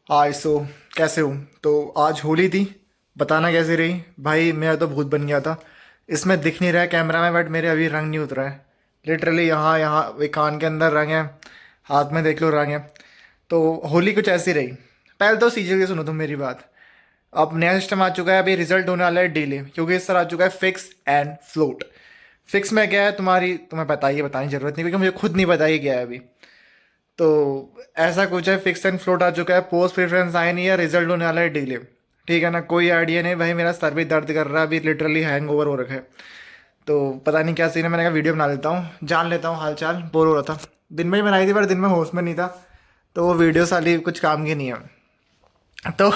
हाय कैसे हो? तो आज होली थी। बताना कैसी रही भाई। मेरा तो भूत बन गया था। इसमें दिख नहीं रहा है कैमरा में, बट मेरे अभी रंग नहीं उतरा है। लिटरली यहाँ यहाँ एक कान के अंदर रंग है, हाथ में देख लो रंग है। तो होली कुछ ऐसी रही। पहले तो सीरियसली सुनो तुम मेरी बात। अब नया सिस्टम आ चुका है, अभी रिजल्ट होने वाला है डिले, क्योंकि इस तरह आ चुका है फिक्स एंड फ्लोट। फिक्स में क्या है तुम्हारी, तुम्हें बताइए, बताने की जरूरत नहीं क्योंकि मुझे खुद नहीं पता ही क्या है अभी। तो ऐसा कुछ है, फिक्स एंड फ्लोट आ चुका है, पोस्ट प्रेफरेंस आए नहीं है, रिजल्ट होने वाला है डिले। ठीक है ना, कोई आइडिया नहीं भाई, मेरा सर भी दर्द कर रहा है अभी, लिटरली हैंग ओवर हो रखा है। तो पता नहीं क्या सीन है, मैंने कहा वीडियो बना लेता हूँ, जान लेता हूँ हाल चाल, बोर हो रहा था। दिन में ही बनाई थी पर दिन में होश में नहीं था, तो वो वीडियो साली कुछ काम की नहीं है। तो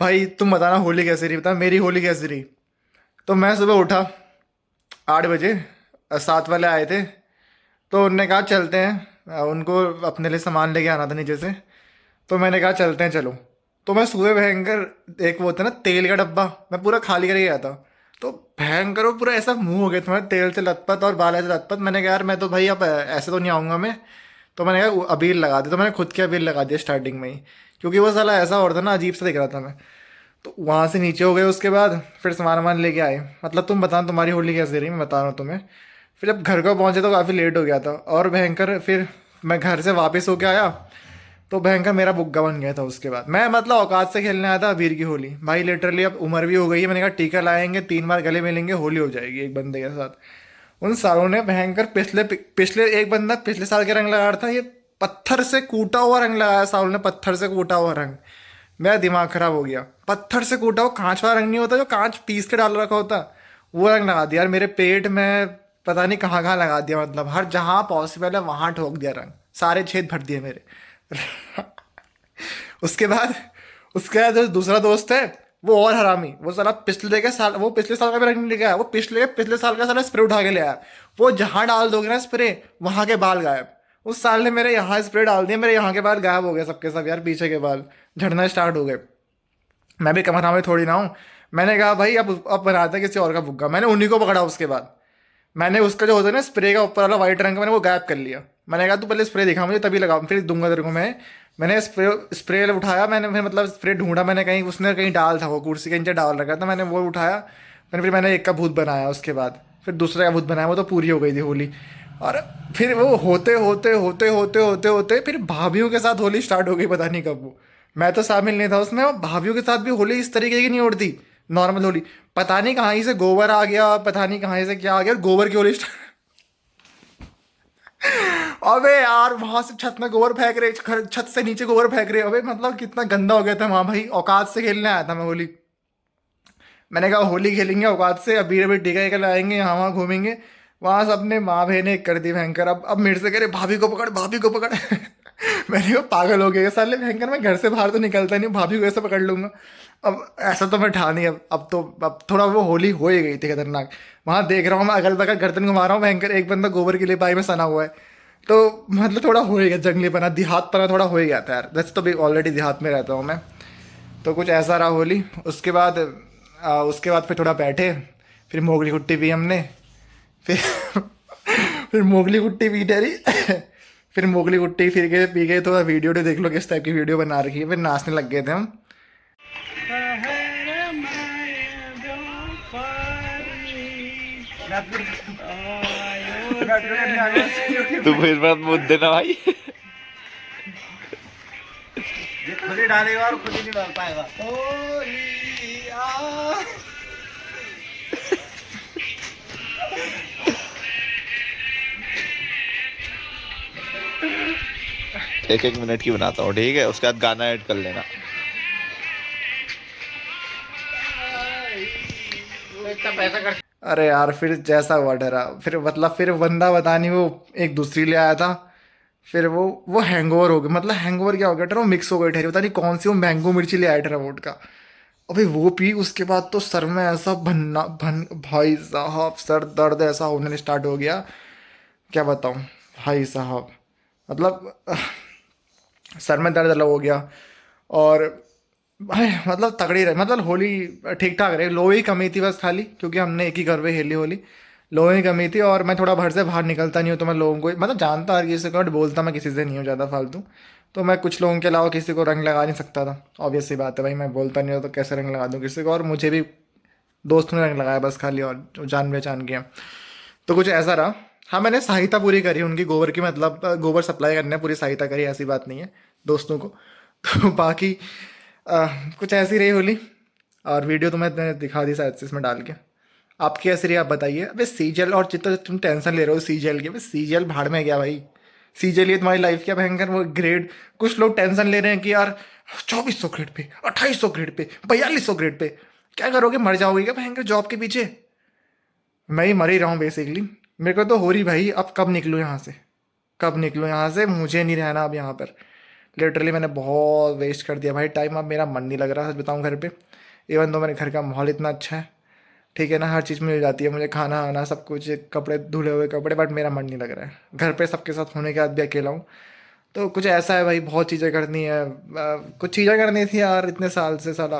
भाई तुम बताना होली कैसी रही, बता मेरी होली कैसी रही। तो मैं सुबह उठा 8 बजे, 7 वाले आए थे, तो उनने कहा चलते हैं, उनको अपने लिए सामान लेके आना था नीचे से। तो मैंने कहा चलते हैं चलो। तो मैं सुबह भयंकर, एक वो होता है ना तेल का डब्बा, मैं पूरा खाली करके गया था। तो भयंकर वो पूरा ऐसा मुंह हो गया तुम्हारे तेल से लथपथ और बाल ऐसे लथपथ। मैंने कहा यार मैं तो भाई अब ऐसे तो नहीं आऊँगा मैं। तो मैंने कहा अबीर लगा दी, तो मैंने खुद के अबीर लगा दिया स्टार्टिंग में ही, क्योंकि वो साला ऐसा और था ना, अजीब सा दिख रहा था मैं। तो वहाँ से नीचे हो गए, उसके बाद फिर सामान वामान लेके आए। मतलब तुम बताओ तुम्हारी होली कैसे रही, मैं बता रहा हूँ तुम्हें। फिर जब घर को पहुँचे तो काफ़ी लेट हो गया था, और भयंकर फिर मैं घर से वापस होके आया, तो भयंकर मेरा बुग्गा बन गया था। उसके बाद मैं मतलब औकात से खेलने आया था अबीर की होली भाई, लिटरली अब उम्र भी हो गई है, मैंने कहा टीका लाएंगे, 3 बार गले मिलेंगे, होली हो जाएगी एक बंदे के साथ। उन सालों ने भयंकर पिछले पिछले एक बंदा पिछले साल के रंग लगा रहा था, ये पत्थर से कूटा हुआ रंग लगाया सालों ने, पत्थर से कूटा हुआ रंग। मेरा दिमाग खराब हो गया, पत्थर से कूटा हुआ कांच वाला रंग नहीं होता जो कांच पीस के डाल रखा होता, वो रंग लगा दिया यार मेरे पेट में, पता नहीं कहाँ कहाँ लगा दिया, मतलब हर जहाँ पॉसिबल है वहाँ ठोक दिया रंग, सारे छेद भर दिए मेरे। उसके बाद उसके बाद जो दूसरा दोस्त है, वो और हरामी, वो साला पिछले के साल, वो पिछले साल का भी रंग नहीं लेके आया, वो पिछले साल का साला स्प्रे उठा के ले आया। वो जहां डाल दोगे ना स्प्रे, वहां के बाल गायब। उस साल ने मेरे यहाँ स्प्रे डाल दिया, मेरे यहाँ के बाल गायब हो गए सबके सब यार, पीछे के बाल झड़ना स्टार्ट हो गए। मैं भी कमरा में थोड़ी ना हूँ। मैंने कहा भाई अब बनाते हैं किसी और का फुग्गा, मैंने उन्हीं को पकड़ा। उसके बाद मैंने उसका जो होता है ना स्प्रे का ऊपर वाला वाइट रंग का, मैंने वो गायब कर लिया। मैंने कहा तू पहले स्प्रे दिखा मुझे, तभी लगा फिर दूंगा तेरे को मैं। मैंने स्प्रे स्प्रे उठाया, मैंने फिर मतलब स्प्रे ढूंढा, मैंने कहीं उसने कहीं डाल था, वो कुर्सी के नीचे डाल रखा था, मैंने वो उठाया। फिर मैंने एक का भूत बनाया, उसके बाद फिर दूसरे का भूत बनाया, वो तो पूरी हो गई थी होली। और फिर वो होते होते होते होते होते होते फिर भाभीियों के साथ होली स्टार्ट हो गई, पता नहीं कब वो। मैं तो शामिल नहीं था उसमें, वो भाभीियों के साथ भी होली इस तरीके की नहीं उड़ती नॉर्मल होली। पता नहीं कहाँ से गोबर आ गया, पता नहीं कहाँ से क्या आ गया, गोबर की होली अबे यार वहां से छत में गोबर फेंक रहे, छत से नीचे गोबर फेंक रहे, अबे मतलब कितना गंदा हो गया था वहां भाई, औकात से खेलने आया था मैं होली। मैंने कहा होली खेलेंगे औकात से, अबीर अबीर टीका वीका लगाएंगे, यहाँ वहाँ घूमेंगे। वहां सबने माँ बहने एक कर दी भयंकर, अब मेरे से कह रहे भाभी को पकड़, भाभी को पकड़। मैंने कहा पागल हो गया साले भयंकर, मैं घर से बाहर तो निकलता नहीं, भाभी को कैसे पकड़ लूंगा। अब ऐसा तो मैं ठा नहीं, अब तो अब थोड़ा वो होली हो ही गई थी खतरनाक। वहां देख रहा हूँ मैं अगल बगल गर्दन घुमा रहा हूँ भयंकर, एक बंदा गोबर की लिपाई में सना हुआ है। तो मतलब थोड़ा हो ही गया, जंगली पना देहात पना थोड़ा हो ही गया था यार, वैसे तो भी ऑलरेडी देहात में रहता हूँ मैं। तो कुछ ऐसा रहा होली। उसके बाद फिर थोड़ा बैठे, फिर मोगली कुट्टी पी हमने। फिर फिर मोगली कुट्टी पी डरी। फिर मोगली कुट्टी फिर के पी गए, थोड़ा वीडियो तो देख लो किस टाइप की वीडियो बना रखी है, फिर नाचने लग गए थे हम। तू फिर मत मुद्दे देना भाई। ये खुद ही डालेगा और खुद ही नहीं डाल पाएगा। होली आ एक एक मिनट की बनाता हूँ, ठीक है, उसके बाद गाना ऐड कर लेना। इतना पैसा कर। अरे यार फिर जैसा हुआ डरा, फिर मतलब फिर बंदा बता नहीं, वो एक दूसरी ले आया था। फिर वो हैंगओवर हो गया, मतलब हैंगओवर क्या हो गया था, वो मिक्स हो गई ठहरी, पता नहीं कौन सी वो मैंगो मिर्ची ले आया था वोट। अबे वो पी, उसके बाद तो सर में ऐसा भन्ना भन, भाई साहब सर दर्द ऐसा होने स्टार्ट हो गया, क्या बताऊं भाई साहब। मतलब सर में दर्द अलग हो गया। और भाई मतलब तगड़ी रही, मतलब होली ठीक ठाक रही, लो ही कमी थी बस खाली, क्योंकि हमने एक ही घर पे खेली होली। लो ही कमी थी, और मैं थोड़ा घर से बाहर निकलता नहीं हूँ, तो मैं लोगों को मतलब जानता हर किसी को, बट बोलता मैं किसी से नहीं हूँ ज़्यादा फालतू। तो मैं कुछ लोगों के अलावा किसी को रंग लगा नहीं सकता था। ऑब्वियस सी बात है भाई, मैं बोलता नहीं हूँ तो कैसे रंग लगा दूँ किसी को। और मुझे भी दोस्तों ने रंग लगाया बस खाली, और जो जान पहचान के हैं। तो कुछ ऐसा रहा। हाँ, मैंने सहायता पूरी करी उनकी गोबर की, मतलब गोबर सप्लाई करने पूरी सहायता करी, ऐसी बात नहीं है दोस्तों को। तो बाकी कुछ ऐसी रही होली। और वीडियो तो मैंने दिखा दी शायद से इसमें डाल के। आपकी कैसी रही आप बताइए। अबे सीजीएल और जितना तुम टेंशन ले रहे हो सीजीएल की, अबे सीजीएल भाड़ में गया भाई। सीजीएल ये तुम्हारी लाइफ क्या भयंकर वो ग्रेड। कुछ लोग टेंशन ले रहे हैं कि यार 2400 grade pay, 2800 grade pay, 4200 grade pay क्या करोगे, मर जाओगे क्या भयंकर जॉब के पीछे। मैं ही मर ही रहा हूँ बेसिकली। मेरे को तो हो रही भाई, अब कब निकलूँ यहाँ से, कब निकलूँ यहाँ से, मुझे नहीं रहना अब यहाँ पर। लिटरली मैंने बहुत वेस्ट कर दिया भाई टाइम। अब मेरा मन नहीं लग रहा सच बताऊँ घर पे। इवन तो मेरे घर का माहौल इतना अच्छा है, ठीक है ना, हर चीज़ मिल जाती है मुझे, खाना आना सब कुछ, कपड़े धुले हुए कपड़े, बट मेरा मन नहीं लग रहा है घर पे सबके साथ होने के बाद भी अकेला हूँ। तो कुछ ऐसा है भाई, बहुत चीज़ें करनी है। कुछ चीज़ें करनी थी यार इतने साल से साला।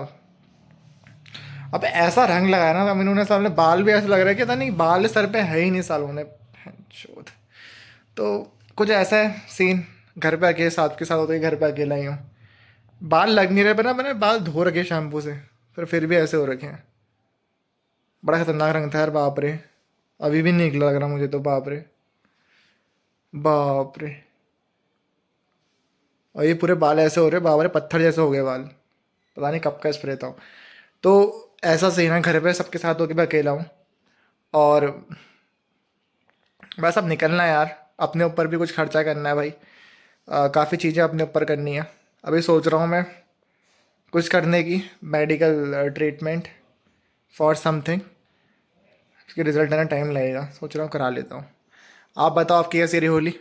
अब ऐसा रंग लगाया ना अब इन्होंने, सामने बाल भी ऐसा लग रहा है कि पता नहीं बाल सर पे है ही नहीं सालों ने शोध। तो कुछ ऐसा है सीन। घर पे अकेले साथ के साथ होते ही घर पे अकेला ही हूँ। बाल लग नहीं रहे पर ना, मैंने बाल धो रखे शैम्पू से, फिर भी ऐसे हो रखे हैं। बड़ा खतरनाक रंग था यार, बाप रे। अभी भी नहीं निकला लग रहा मुझे तो, बाप रे बाप रे। और ये पूरे बाल ऐसे हो रहे बाप रे, पत्थर जैसे हो गए बाल। पता नहीं कब का स्प्रे था। तो ऐसा सीन है घर पे, सबके साथ होके मैं अकेला हूँ। और बस अब निकलना है यार, अपने ऊपर भी कुछ खर्चा करना है भाई। काफ़ी चीज़ें अपने ऊपर करनी है। अभी सोच रहा हूँ मैं कुछ करने की, मेडिकल ट्रीटमेंट फॉर समथिंग। उसके रिजल्ट आना टाइम लगेगा, सोच रहा हूँ करा लेता हूँ। आप बताओ आपकी कैसी रही होली।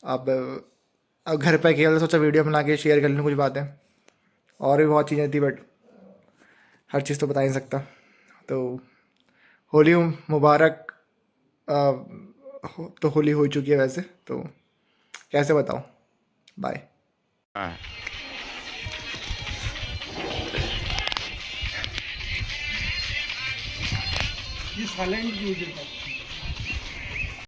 अब घर पे अकेले सोचा वीडियो बना के शेयर कर लूँ कुछ बातें। और भी बहुत चीज़ें थी बट हर चीज़ तो बता नहीं सकता। तो होली मुबारक। तो होली हो चुकी है वैसे तो, कैसे बताऊँ। बाय। हाँ। ये साइलेंट म्यूजिक है।